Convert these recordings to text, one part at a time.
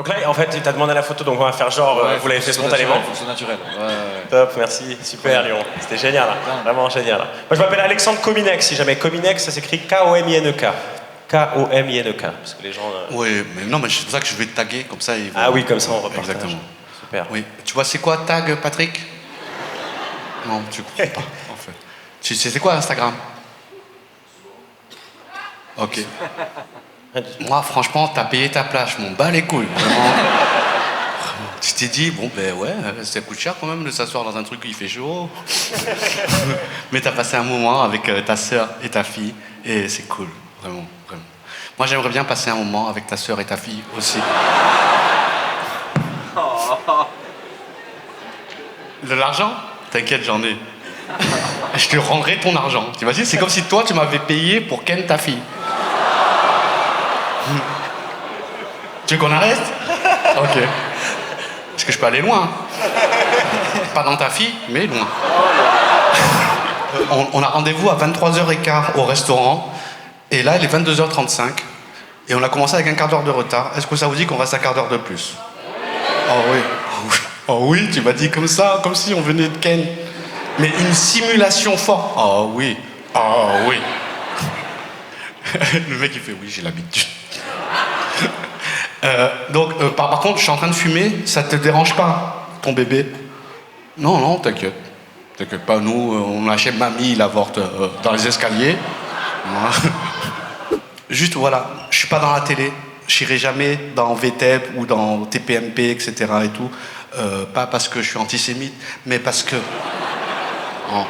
Donc là, en fait, tu t'as demandé la photo, donc on va faire genre, vous l'avez fait spontanément. Faut que ce soit naturel. Top, merci, super Lyon, c'était génial, là. Vraiment génial. Moi je m'appelle Alexandre Kominek, si jamais Kominek ça s'écrit K-O-M-I-N-E-K. K-O-M-I-N-E-K, parce que les gens... Oui, mais non, mais c'est pour ça que je vais te taguer, comme ça ils vont... Ah oui, comme ça on repartage. Exactement. Super. Oui. Tu vois, c'est quoi tag, Patrick? Non, tu comprends pas, en fait. Tu sais, c'est quoi Instagram? Ok. Moi, franchement, t'as payé ta place, je m'en bats les couilles. Vraiment. Tu t'es dit, bon, ben ouais, ça coûte cher quand même de s'asseoir dans un truc où il fait chaud. Mais t'as passé un moment avec ta sœur et ta fille, et c'est cool, vraiment, vraiment. Moi, j'aimerais bien passer un moment avec ta sœur et ta fille aussi. De l'argent? T'inquiète, j'en ai. Je te rendrai ton argent. T'imagines, c'est comme si toi, tu m'avais payé pour ken ta fille. Tu veux qu'on arrête? Ok. Parce que je peux aller loin. Pas dans ta fille, mais loin. On a rendez-vous à 23h15 au restaurant. Et là, il est 22h35. Et on a commencé avec un quart d'heure de retard. Est-ce que ça vous dit qu'on reste un quart d'heure de plus? Oh oui. Oh oui, tu m'as dit comme ça, comme si on venait de Ken. Mais une simulation forte. Oh oui. Oh oui. Le mec, il fait oui, j'ai l'habitude. Par contre, je suis en train de fumer, ça te dérange pas, ton bébé? Non, non, t'inquiète. T'inquiète pas, nous, on achète mamie, il avorte dans les escaliers. Juste, voilà, je suis pas dans la télé, j'irai jamais dans VTEP ou dans TPMP, etc. et tout. Pas parce que je suis antisémite, mais parce que... Oh,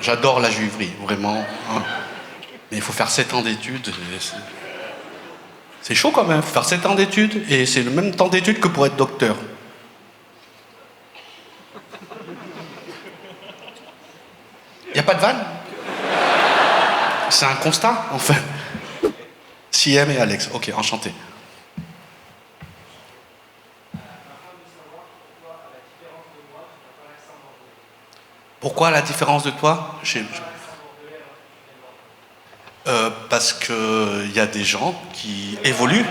j'adore la juiverie, vraiment. Hein. Mais il faut faire 7 ans d'études. C'est chaud quand même, faire 7 ans d'études, et c'est le même temps d'études que pour être docteur. Y a pas de vanne? C'est un constat, en fait. CM et Alex, ok, enchanté. Pourquoi la différence de toi? Parce qu'il y a des gens qui évoluent.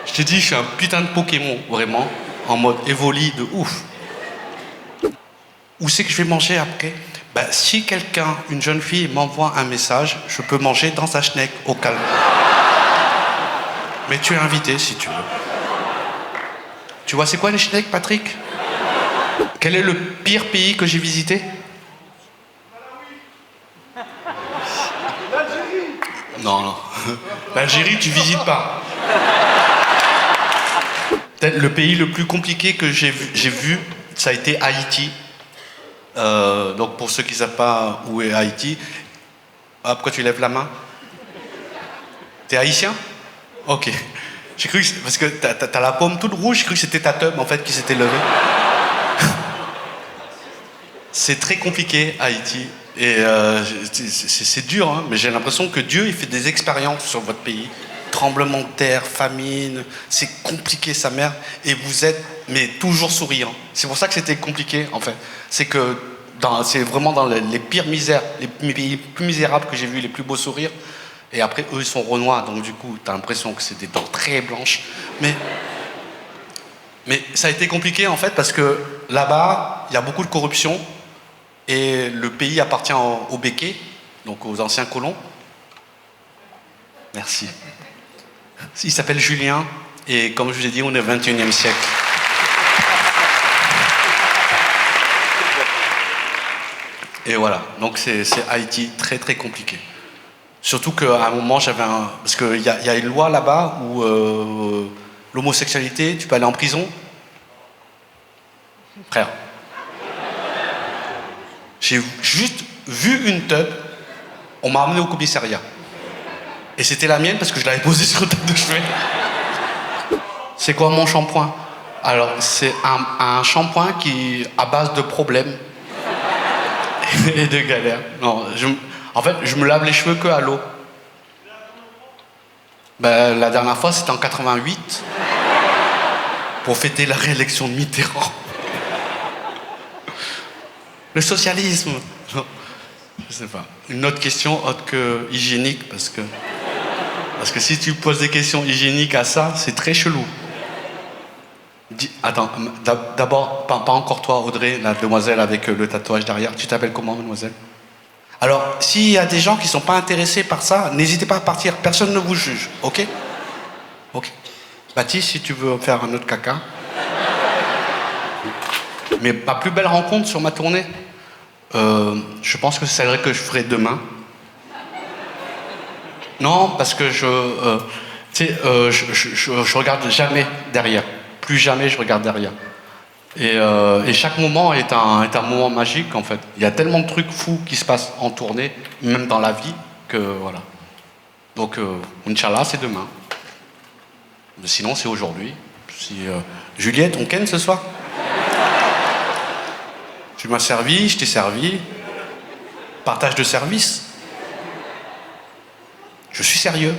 Je t'ai dit, je suis un putain de Pokémon, vraiment, en mode évolu de ouf. Où c'est que je vais manger après? Ben, si quelqu'un, une jeune fille, m'envoie un message, je peux manger dans sa schneck, au calme. Mais tu es invité, si tu veux. Tu vois, c'est quoi une schneck, Patrick? Quel est le pire pays que j'ai visité? Non, non. L'Algérie, tu visites pas. Peut-être le pays le plus compliqué que j'ai vu, ça a été Haïti. Donc pour ceux qui ne savent pas où est Haïti, pourquoi tu lèves la main? T'es haïtien? Ok. J'ai cru que parce que t'as la paume toute rouge, j'ai cru que c'était ta teub en fait qui s'était levée. C'est très compliqué Haïti. Et c'est dur, hein, mais j'ai l'impression que Dieu il fait des expériences sur votre pays. Tremblement de terre, famine, c'est compliqué sa mère. Et vous êtes, mais toujours souriant. C'est pour ça que c'était compliqué en fait. C'est que c'est vraiment dans les pires misères, les pays plus misérables que j'ai vu, les plus beaux sourires. Et après, eux, ils sont renois, donc du coup, t'as l'impression que c'est des dents très blanches. Mais ça a été compliqué en fait parce que là-bas, il y a beaucoup de corruption. Et le pays appartient aux Békés, donc aux anciens colons. Merci. Il s'appelle Julien, et comme je vous ai dit, on est au XXIe siècle. Et voilà, donc c'est Haïti, très très compliqué. Surtout qu'à un moment, j'avais un... Parce qu'il y a une loi là-bas où l'homosexualité, tu peux aller en prison. Frère. J'ai juste vu une teub, on m'a amené au commissariat. Et c'était la mienne parce que je l'avais posée sur le table de chevet. C'est quoi mon shampoing? Alors, c'est un shampoing qui à base de problèmes et de galères. Non, en fait, je me lave les cheveux que à l'eau. Ben, la dernière fois, c'était en 88 pour fêter la réélection de Mitterrand. Le socialisme. Non, je sais pas. Une autre question autre que hygiénique, parce que... Parce que si tu poses des questions hygiéniques à ça, c'est très chelou. Attends, d'abord, pas encore toi, Audrey, la demoiselle avec le tatouage derrière. Tu t'appelles comment, mademoiselle? Alors, s'il y a des gens qui ne sont pas intéressés par ça, n'hésitez pas à partir. Personne ne vous juge, ok? Ok. Baptiste, si tu veux faire un autre caca. Mais ma plus belle rencontre sur ma tournée, je pense que c'est celle que je ferai demain. Non, parce que je regarde jamais derrière. Plus jamais je regarde derrière. Et chaque moment est un moment magique, en fait. Il y a tellement de trucs fous qui se passent en tournée, même dans la vie, que voilà. Donc, Inch'Allah, c'est demain. Mais sinon, c'est aujourd'hui. Juliette, on ken ce soir? Tu m'as servi, je t'ai servi. Partage de service. Je suis sérieux.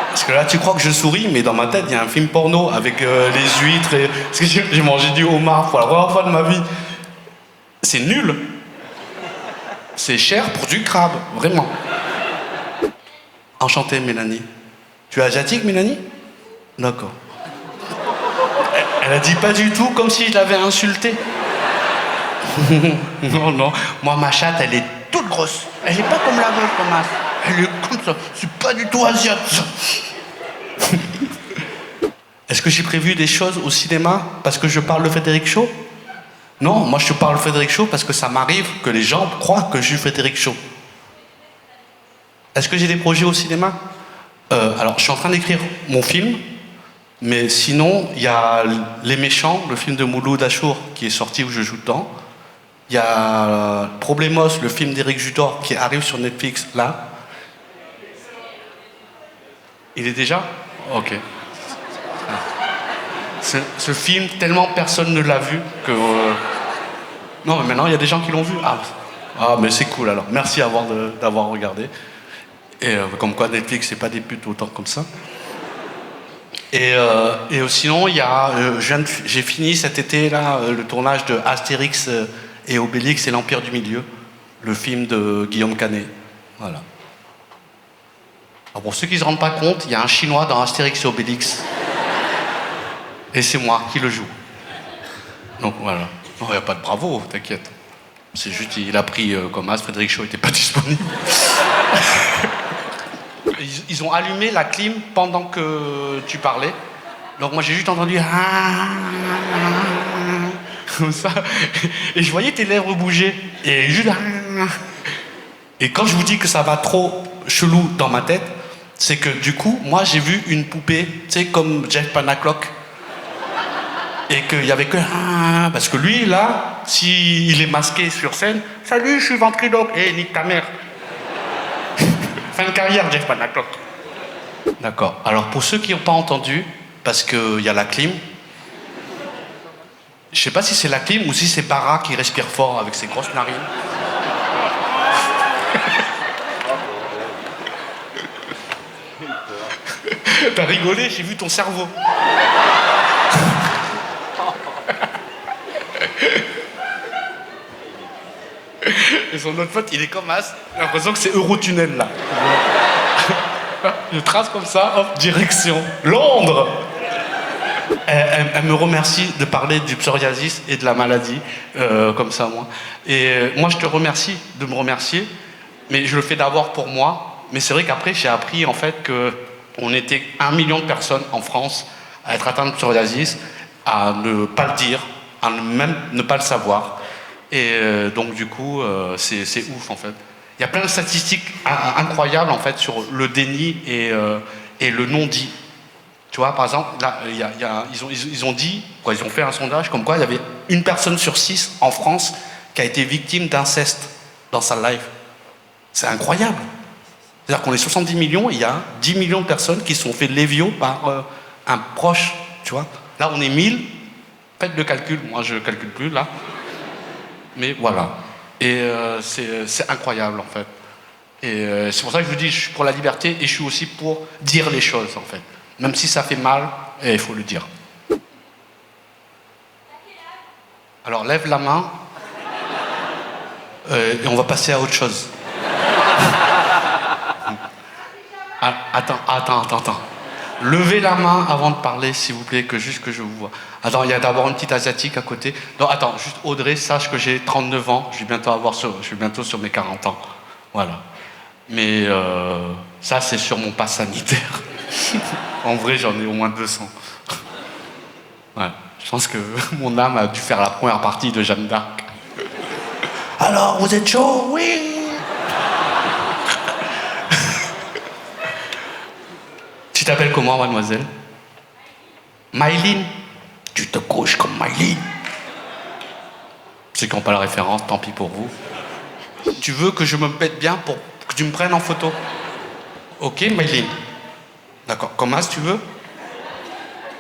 Parce que là, tu crois que je souris, mais dans ma tête, il y a un film porno avec les huîtres et... Parce que j'ai mangé du homard pour la première fois de ma vie. C'est nul. C'est cher pour du crabe, vraiment. Enchanté, Mélanie. Tu es asiatique, Mélanie? D'accord. Elle a dit pas du tout, comme si je l'avais insultée. Non, non. Moi, ma chatte, elle est toute grosse. Elle est pas comme la vôtre, Thomas. Elle est comme ça. C'est pas du tout asiate, ça. Est-ce que j'ai prévu des choses au cinéma parce que je parle de Frédéric Shaw? Non, moi je parle de Frédéric Shaw parce que ça m'arrive que les gens croient que je suis Frédéric Shaw. Est-ce que j'ai des projets au cinéma? Alors, je suis en train d'écrire mon film, mais sinon, il y a Les Méchants, le film de Mouloud Achour, qui est sorti où je joue dedans. Il y a Problemos, le film d'Éric Judor, qui arrive sur Netflix, là. Il est déjà? Ok. Ce film, tellement personne ne l'a vu que... Non, mais maintenant, il y a des gens qui l'ont vu. Ah, mais c'est cool, alors. Merci d'avoir regardé. Et comme quoi, Netflix, c'est pas des putes autant comme ça. Et sinon, il y a... j'ai fini cet été, là, le tournage de Astérix et Obélix et l'Empire du Milieu, le film de Guillaume Canet. Voilà. Alors pour ceux qui ne se rendent pas compte, il y a un Chinois dans Astérix et Obélix. Et c'est moi qui le joue. Donc voilà. Non, il n'y a pas de bravo, t'inquiète. C'est juste, il a pris comme as, Frédéric Shaw n'était pas disponible. Ils ont allumé la clim pendant que tu parlais. Donc moi j'ai juste entendu comme ça. Et je voyais tes lèvres bouger. Et juste... Et quand je vous dis que ça va trop chelou dans ma tête, c'est que du coup, moi j'ai vu une poupée, tu sais, comme Jeff Panaclock. Et qu'il y avait que... Parce que lui, là, s'il est masqué sur scène, « Salut, je suis ventriloque. » « Eh, nique ta mère. » Fin de carrière, Jeff Panaclock. D'accord. Alors, pour ceux qui n'ont pas entendu, parce qu'il y a la clim, je sais pas si c'est la clim ou si c'est Bara qui respire fort avec ses grosses narines. T'as rigolé, j'ai vu ton cerveau. Et son autre pote, il est comme as. J'ai l'impression que c'est Eurotunnel, là. Je trace comme ça, hop, direction Londres. Elle me remercie de parler du psoriasis et de la maladie, comme ça, moi. Et moi, je te remercie de me remercier, mais je le fais d'abord pour moi. Mais c'est vrai qu'après, j'ai appris, en fait, qu'on était 1 million de personnes en France à être atteintes de psoriasis, à ne pas le dire, à même ne pas le savoir. Et donc, du coup, c'est ouf, en fait. Il y a plein de statistiques incroyables, en fait, sur le déni et le non-dit. Tu vois, par exemple, là, ils ont dit, quoi, ils ont fait un sondage comme quoi il y avait 1 personne sur 6 en France qui a été victime d'inceste dans sa life. C'est incroyable. C'est-à-dire qu'on est 70 millions, et il y a 10 millions de personnes qui se sont fait lévio par un proche, tu vois. Là, on est 1000. Faites le calcul, moi je ne calcule plus, là. Mais voilà. Et c'est incroyable, en fait. Et c'est pour ça que je vous dis, je suis pour la liberté et je suis aussi pour dire les choses, en fait. Même si ça fait mal, il faut le dire. Alors, lève la main et on va passer à autre chose. Ah, attends. Levez la main avant de parler, s'il vous plaît, que je vous vois. Attends, il y a d'abord une petite asiatique à côté. Non, attends, juste Audrey, sache que j'ai 39 ans, je suis bientôt sur mes 40 ans. Voilà. Mais ça, c'est sur mon pass sanitaire. En vrai, j'en ai au moins 200. Ouais. Je pense que mon âme a dû faire la première partie de Jeanne d'Arc. Alors, vous êtes chaud? Oui. Tu t'appelles comment, mademoiselle? Myline. Tu te couches comme Myline. Ceux qui n'ont pas la référence, tant pis pour vous. Tu veux que je me pète bien pour que tu me prennes en photo? Ok, Myline. D'accord. Comment tu veux?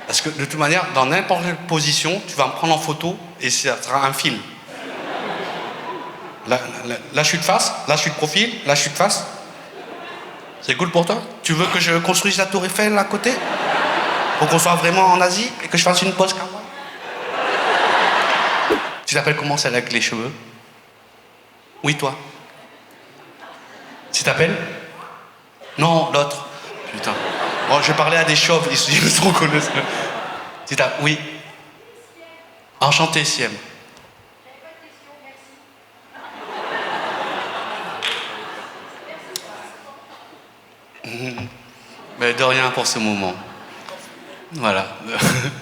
Parce que de toute manière, dans n'importe quelle position, tu vas me prendre en photo et ça sera un film. Là, je suis de face, là, je suis de profil, là, je suis de face. C'est cool pour toi? Tu veux que je construise la tour Eiffel à côté? Pour qu'on soit vraiment en Asie et que je fasse une pause kawaii? Tu t'appelles comment celle avec les cheveux? Oui, toi. Tu t'appelles? Non, l'autre. Putain. Bon, je vais parler à des chauves, ils se reconnaissent. Tu t'appelles? Oui. Enchanté, Siem. Mais de rien pour ce moment. Voilà,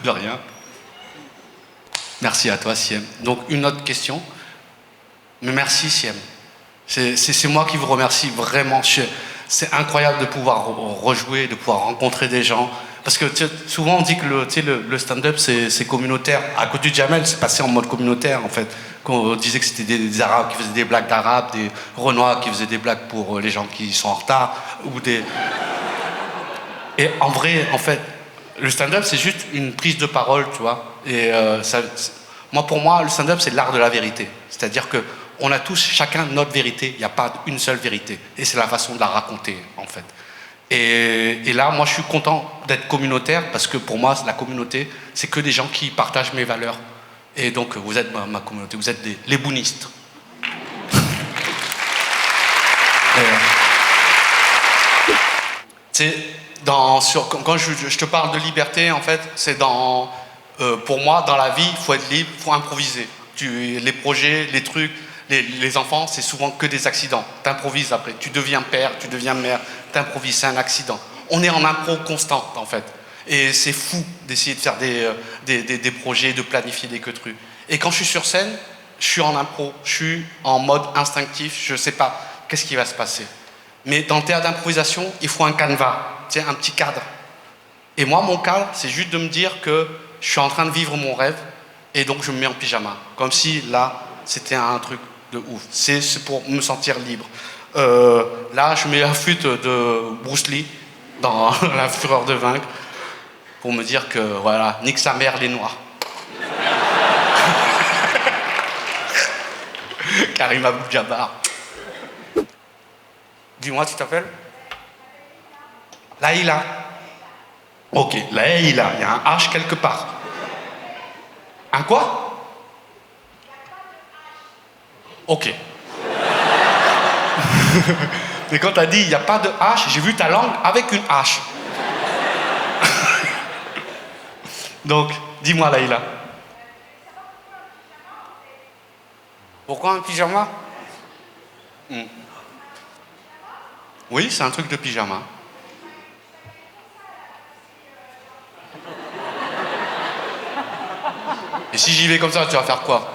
de rien. Merci à toi, Siem. Donc, une autre question. Mais merci, Siem. C'est moi qui vous remercie vraiment. C'est incroyable de pouvoir rejouer, de pouvoir rencontrer des gens. Parce que souvent, on dit que le stand-up, c'est communautaire. À côté du Jamel, c'est passé en mode communautaire, en fait. Quand on disait que c'était des Arabes qui faisaient des blagues d'Arabes, des Renois qui faisaient des blagues pour les gens qui sont en retard, ou des... Et en vrai, en fait, le stand-up, c'est juste une prise de parole, tu vois. Et pour moi, le stand-up, c'est l'art de la vérité. C'est-à-dire que on a tous, chacun, notre vérité. Il n'y a pas une seule vérité. Et c'est la façon de la raconter, en fait. Et là, moi, je suis content d'être communautaire, parce que pour moi, la communauté, c'est que des gens qui partagent mes valeurs. Et donc, vous êtes ma communauté, vous êtes les bounistes. Quand je te parle de liberté, en fait, c'est pour moi, dans la vie, il faut être libre, il faut improviser. Les projets, les trucs, les enfants, c'est souvent que des accidents. T'improvises après. Tu deviens père, tu deviens mère, t'improvises, c'est un accident. On est en impro constante, en fait. Et c'est fou d'essayer de faire des projets, de planifier des trucs. Et quand je suis sur scène, je suis en impro, je suis en mode instinctif, je ne sais pas qu'est-ce qui va se passer. Mais dans le théâtre d'improvisation, il faut un canevas, un petit cadre. Et moi, mon cadre, c'est juste de me dire que je suis en train de vivre mon rêve, et donc je me mets en pyjama. Comme si, là, c'était un truc de ouf. C'est pour me sentir libre. Là, je mets la flûte de Bruce Lee dans La Fureur de vaincre, pour me dire que, voilà, nique sa mère les Noirs. Karim Abdul-Jabbar. Dis-moi, tu t'appelles? Laïla. Ok, Laïla, il y a un H quelque part. Un quoi? Ok. Mais quand t'as dit il n'y a pas de H, j'ai vu ta langue avec une H. Donc, dis-moi, Laïla. Pourquoi un pyjama? Oui, c'est un truc de pyjama. Et si j'y vais comme ça, tu vas faire quoi?